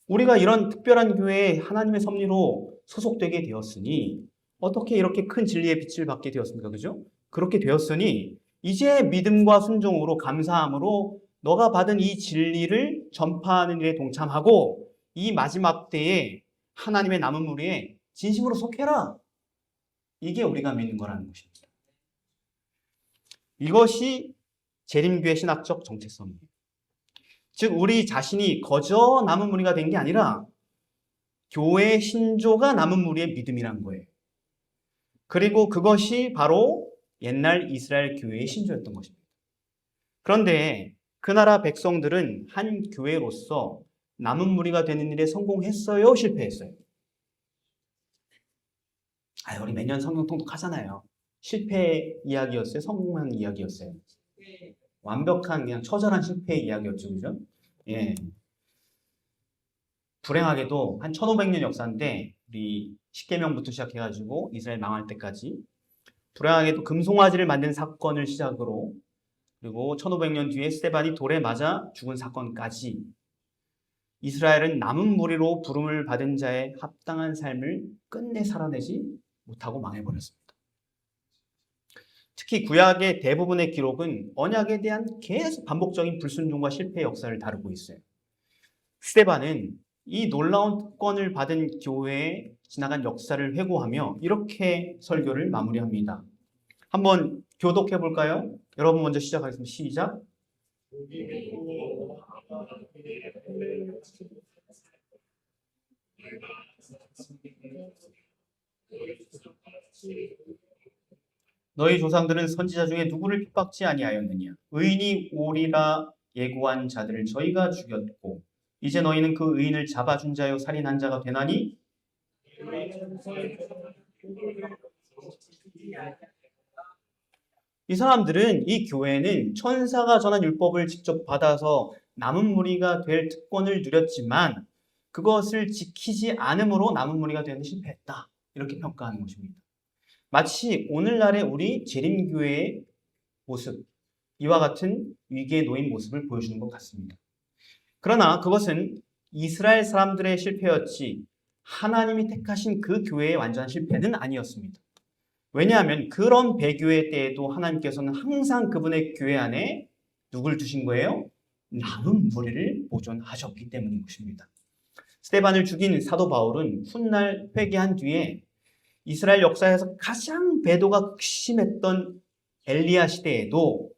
우리가 이런 특별한 교회에 하나님의 섭리로 소속되게 되었으니 어떻게 이렇게 큰 진리의 빛을 받게 되었습니까? 그죠? 그렇게 되었으니 이제 믿음과 순종으로 감사함으로 너가 받은 이 진리를 전파하는 일에 동참하고 이 마지막 때에 하나님의 남은 무리에 진심으로 속해라. 이게 우리가 믿는 거라는 것입니다. 이것이 재림교회 신학적 정체성이에요. 즉 우리 자신이 거저 남은 무리가 된 게 아니라 교회 신조가 남은 무리의 믿음이란 거예요. 그리고 그것이 바로 옛날 이스라엘 교회의 신조였던 것입니다. 그런데 그 나라 백성들은 한 교회로서 남은 무리가 되는 일에 성공했어요? 실패했어요? 우리 매년 성경 통독하잖아요. 실패 이야기였어요? 성공한 이야기였어요? 완벽한 그냥 처절한 실패 이야기였죠. 그죠? 예. 불행하게도 한 1500년 역사인데 우리 십계명부터 시작해가지고 이스라엘 망할 때까지 불행하게도 금송아지를 만든 사건을 시작으로 그리고 1500년 뒤에 스데반이 돌에 맞아 죽은 사건까지 이스라엘은 남은 무리로 부름을 받은 자의 합당한 삶을 끝내 살아내지 못하고 망해버렸습니다. 특히 구약의 대부분의 기록은 언약에 대한 계속 반복적인 불순종과 실패의 역사를 다루고 있어요. 스데반은 이 놀라운 특권을 받은 교회에 지나간 역사를 회고하며 이렇게 설교를 마무리합니다. 한번 교독해 볼까요? 여러분 먼저 시작하겠습니다. 시작. 너희 조상들은 선지자 중에 누구를 핍박지 아니하였느냐? 의인이 오리라 예고한 자들을 저희가 죽였고 이제 너희는 그 의인을 잡아준 자요 살인한 자가 되나니? 이 사람들은 이 교회는 천사가 전한 율법을 직접 받아서 남은 무리가 될 특권을 누렸지만 그것을 지키지 않음으로 남은 무리가 되는 데 실패했다. 이렇게 평가하는 것입니다. 마치 오늘날의 우리 재림교회의 모습, 이와 같은 위기에 놓인 모습을 보여주는 것 같습니다. 그러나 그것은 이스라엘 사람들의 실패였지 하나님이 택하신 그 교회의 완전한 실패는 아니었습니다. 왜냐하면 그런 배교회 때에도 하나님께서는 항상 그분의 교회 안에 누굴 두신 거예요? 남은 무리를 보존하셨기 때문인 것입니다. 스데반을 죽인 사도 바울은 훗날 회개한 뒤에 이스라엘 역사에서 가장 배도가 극심했던 엘리야 시대에도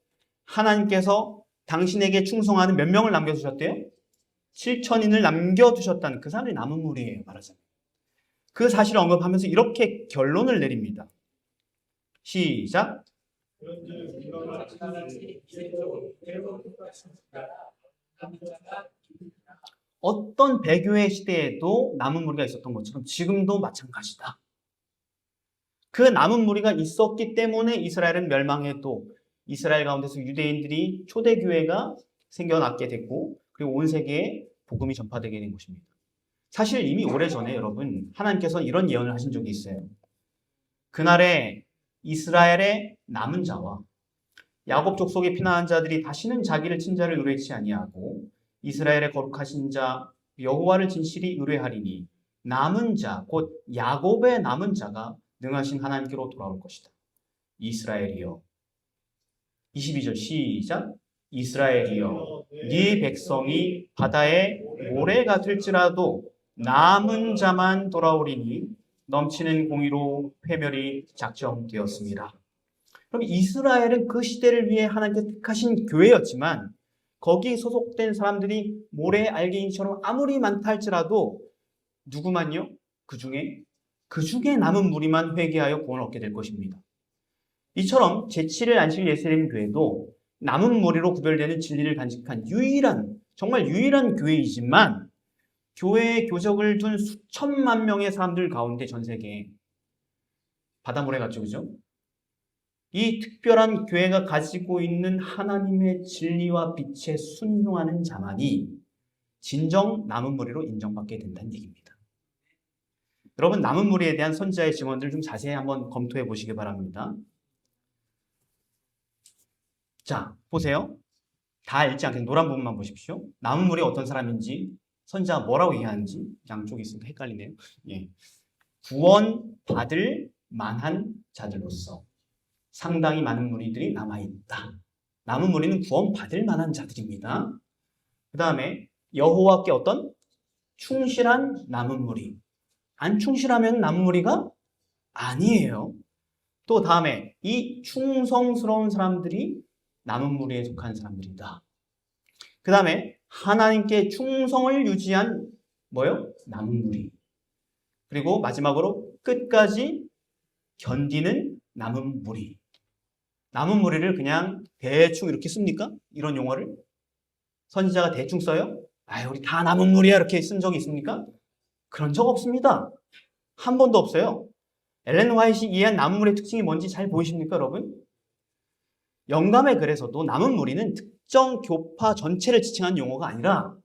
하나님께서 당신에게 충성하는 몇 명을 남겨두셨대요? 7천인을 남겨두셨다는 그 사람이 남은 무리예요. 말하자면. 그 사실을 언급하면서 이렇게 결론을 내립니다. 시작. 어떤 배교의 시대에도 남은 무리가 있었던 것처럼 지금도 마찬가지다. 그 남은 무리가 있었기 때문에 이스라엘은 멸망해도 이스라엘 가운데서 유대인들이 초대교회가 생겨났게 됐고 그리고 온 세계에 복음이 전파되게 된 것입니다. 사실 이미 오래전에 여러분 하나님께서 이런 예언을 하신 적이 있어요. 그날에 이스라엘의 남은 자와 야곱 족속에 피난한 자들이 다시는 자기를 친자를 의뢰치 아니하고 이스라엘의 거룩하신 자 여호와를 진실이 의뢰하리니 남은 자 곧 야곱의 남은 자가 능하신 하나님께로 돌아올 것이다. 이스라엘이여 22절 시작. 이스라엘이여 네 백성이 바다의 모래 같을지라도 남은 자만 돌아오리니 넘치는 공의로 회멸이 작정되었습니다. 그럼 이스라엘은 그 시대를 위해 하나님께서 택하신 교회였지만 거기 소속된 사람들이 모래 알갱이처럼 아무리 많다 할지라도 누구만요? 그 중에 남은 무리만 회개하여 구원을 얻게 될 것입니다. 이처럼 제7일 안식 예수님 교회도 남은 무리로 구별되는 진리를 간직한 정말 유일한 교회이지만 교회에 교적을 둔 수천만 명의 사람들 가운데 전 세계에 바다모래 같죠, 그죠? 이 특별한 교회가 가지고 있는 하나님의 진리와 빛에 순종하는 자만이 진정 남은 무리로 인정받게 된다는 얘기입니다. 여러분, 남은 무리에 대한 선지자의 증언들 좀 자세히 한번 검토해 보시기 바랍니다. 자, 보세요. 다 읽지 않게 노란 부분만 보십시오. 남은 무리 어떤 사람인지, 선지자가 뭐라고 얘기하는지 양쪽이 있으니까 헷갈리네요. 예. 구원 받을 만한 자들로서 상당히 많은 무리들이 남아있다. 남은 무리는 구원 받을 만한 자들입니다. 그 다음에 여호와께 어떤 충실한 남은 무리. 안 충실하면 남은 무리가 아니에요. 또 다음에 이 충성스러운 사람들이 남은 무리에 속한 사람들이다. 그 다음에 하나님께 충성을 유지한 뭐요? 남은 무리. 그리고 마지막으로 끝까지 견디는 남은 무리. 남은 무리를 그냥 대충 이렇게 씁니까? 이런 용어를? 선지자가 대충 써요? 아, 우리 다 남은 무리야 이렇게 쓴 적이 있습니까? 그런 적 없습니다. 한 번도 없어요. 엘렌 화이트이 이해한 남은 무리의 특징이 뭔지 잘 보이십니까, 여러분? 영감의 글에서도 남은 무리는 특정 교파 전체를 지칭한 용어가 아니라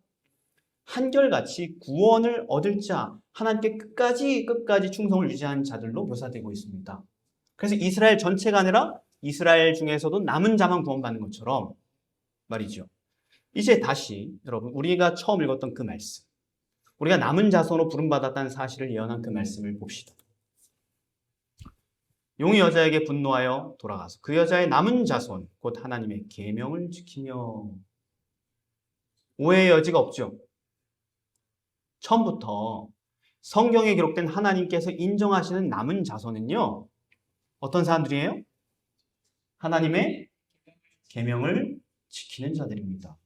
한결같이 구원을 얻을 자, 하나님께 끝까지 충성을 유지한 자들로 묘사되고 있습니다. 그래서 이스라엘 전체가 아니라 이스라엘 중에서도 남은 자만 구원받는 것처럼 말이죠. 이제 다시 여러분, 우리가 처음 읽었던 그 말씀, 우리가 남은 자손으로 부름받았다는 사실을 예언한 그 말씀을 봅시다. 용이 여자에게 분노하여 돌아가서 그 여자의 남은 자손 곧 하나님의 계명을 지키며. 오해의 여지가 없죠. 처음부터 성경에 기록된 하나님께서 인정하시는 남은 자손은요, 어떤 사람들이에요? 하나님의 계명을 지키는 자들입니다.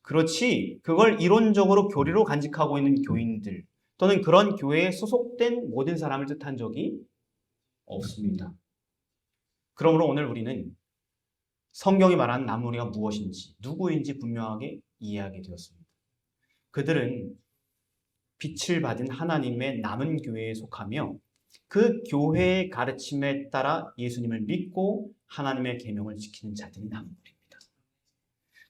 그렇지, 그걸 이론적으로 교리로 간직하고 있는 교인들 또는 그런 교회에 소속된 모든 사람을 뜻한 적이 없습니다. 그러므로 오늘 우리는 성경이 말하는 남은 무리가 무엇인지, 누구인지 분명하게 이해하게 되었습니다. 그들은 빛을 받은 하나님의 남은 교회에 속하며 그 교회의 가르침에 따라 예수님을 믿고 하나님의 계명을 지키는 자들이 남은 무리입니다.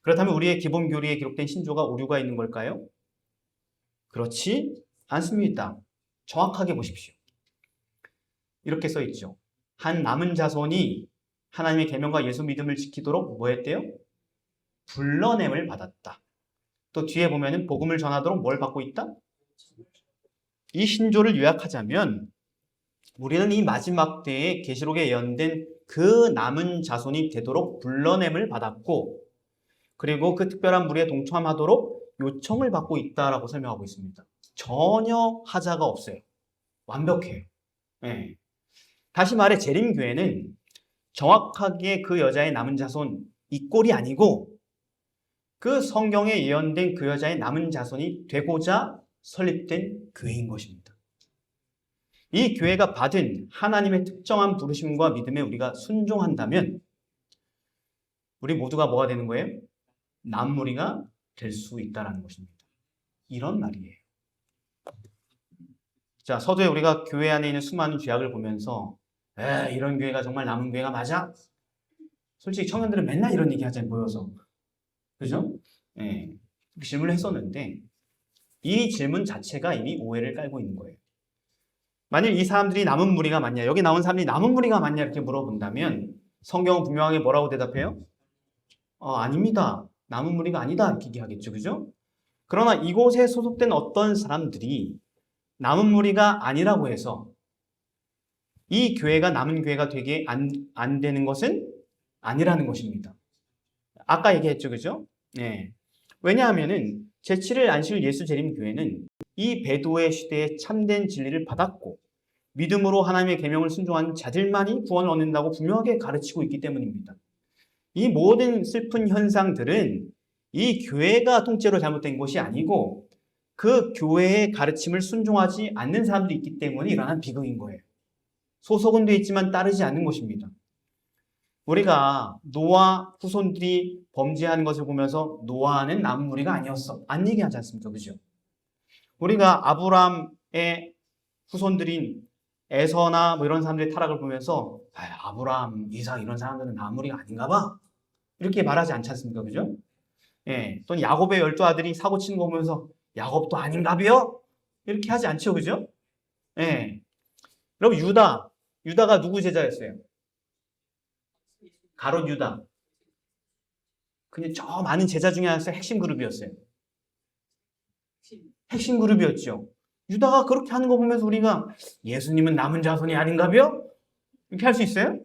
그렇다면 우리의 기본 교리에 기록된 신조가 오류가 있는 걸까요? 그렇지 않습니다. 정확하게 보십시오. 이렇게 써 있죠. 한 남은 자손이 하나님의 계명과 예수 믿음을 지키도록 뭐 했대요? 불러냄을 받았다. 또 뒤에 보면은 복음을 전하도록 뭘 받고 있다? 이 신조를 요약하자면 우리는 이 마지막 때에 계시록에 예언된 그 남은 자손이 되도록 불러냄을 받았고, 그리고 그 특별한 무리에 동참하도록 요청을 받고 있다라고 설명하고 있습니다. 전혀 하자가 없어요. 완벽해요. 네. 다시 말해 재림교회는 정확하게 그 여자의 남은 자손 이 꼴이 아니고 그 성경에 예언된 그 여자의 남은 자손이 되고자 설립된 교회인 것입니다. 이 교회가 받은 하나님의 특정한 부르심과 믿음에 우리가 순종한다면 우리 모두가 뭐가 되는 거예요? 남무리가 될 수 있다는 것입니다. 이런 말이에요. 자, 서두에 우리가 교회 안에 있는 수많은 죄악을 보면서 이런 교회가 정말 남은 교회가 맞아? 솔직히 청년들은 맨날 이런 얘기 하잖아요, 모여서. 그죠? 예, 질문을 했었는데 이 질문 자체가 이미 오해를 깔고 있는 거예요. 만일 이 사람들이 남은 무리가 맞냐, 여기 나온 사람들이 남은 무리가 맞냐 이렇게 물어본다면 성경은 분명하게 뭐라고 대답해요? 아닙니다. 남은 무리가 아니다 이렇게 얘기하겠죠. 그죠? 그러나 이곳에 소속된 어떤 사람들이 남은 무리가 아니라고 해서 이 교회가 남은 교회가 되게 안 되는 것은 아니라는 것입니다. 아까 얘기했죠. 그죠? 네. 왜냐하면은 제7일 안식일 예수 재림 교회는 이 배도의 시대에 참된 진리를 받았고 믿음으로 하나님의 계명을 순종한 자들만이 구원을 얻는다고 분명하게 가르치고 있기 때문입니다. 이 모든 슬픈 현상들은 이 교회가 통째로 잘못된 것이 아니고 그 교회의 가르침을 순종하지 않는 사람들이 있기 때문에 일어난 비극인 거예요. 소속은 돼 있지만 따르지 않는 것입니다. 우리가 노아 후손들이 범죄하는 것을 보면서 노아는 남은 무리가 아니었어 안 얘기하지 않습니까? 그죠? 우리가 아브라함의 후손들인 에서나 뭐 이런 사람들의 타락을 보면서 아브라함, 이삭 이런 사람들은 나 무리가 아닌가 봐. 이렇게 말하지 않지 않습니까? 그죠? 예. 또는 야곱의 12아들이 사고 치는 거 보면서 야곱도 아닌가 봐요. 이렇게 하지 않죠. 그죠? 예. 그럼 유다가 누구 제자였어요? 가롯 유다. 그냥 저 많은 제자 중에 하나의 핵심 그룹이었어요. 핵심 그룹이었죠. 유다가 그렇게 하는 거 보면서 우리가 예수님은 남은 자손이 아닌가요? 이렇게 할 수 있어요?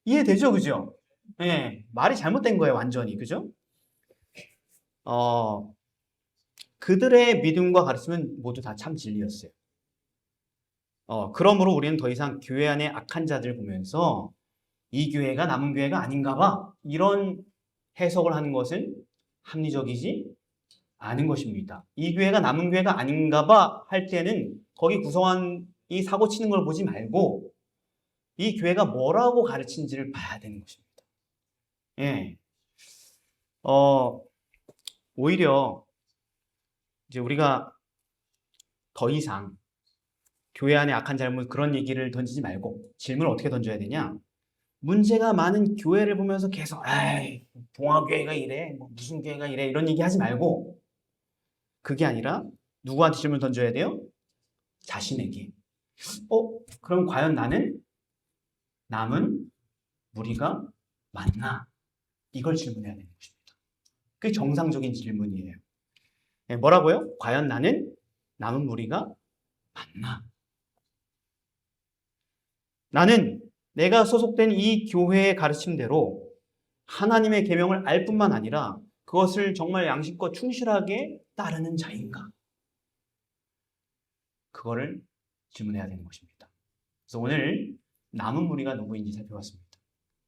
이해되죠? 그죠? 예. 말이 잘못된 거예요. 완전히. 그죠? 그들의 믿음과 가르침은 모두 다 참 진리였어요. 그러므로 우리는 더 이상 교회 안에 악한 자들 보면서 이 교회가 남은 교회가 아닌가 봐. 이런 해석을 하는 것은 합리적이지 않은 것입니다. 이 교회가 남은 교회가 아닌가 봐 할 때는 거기 구성원이 사고 치는 걸 보지 말고 이 교회가 뭐라고 가르치는지를 봐야 되는 것입니다. 예. 오히려 이제 우리가 더 이상 교회 안에 악한 잘못 그런 얘기를 던지지 말고 질문을 어떻게 던져야 되냐? 문제가 많은 교회를 보면서 계속 봉화교회가 이래, 뭐 무슨 교회가 이래 이런 얘기 하지 말고 그게 아니라 누구한테 질문 던져야 돼요? 자신에게. 그럼 과연 나는 남은 무리가 맞나? 이걸 질문해야 되는 것입니다. 그게 정상적인 질문이에요. 네, 뭐라고요? 과연 나는 남은 무리가 맞나? 나는 내가 소속된 이 교회의 가르침대로 하나님의 계명을 알 뿐만 아니라 그것을 정말 양심껏 충실하게 따르는 자인가? 그거를 질문해야 되는 것입니다. 그래서 오늘 남은 무리가 누구인지 살펴봤습니다.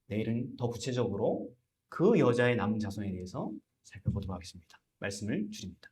내일은 더 구체적으로 그 여자의 남은 자손에 대해서 살펴보도록 하겠습니다. 말씀을 줄입니다.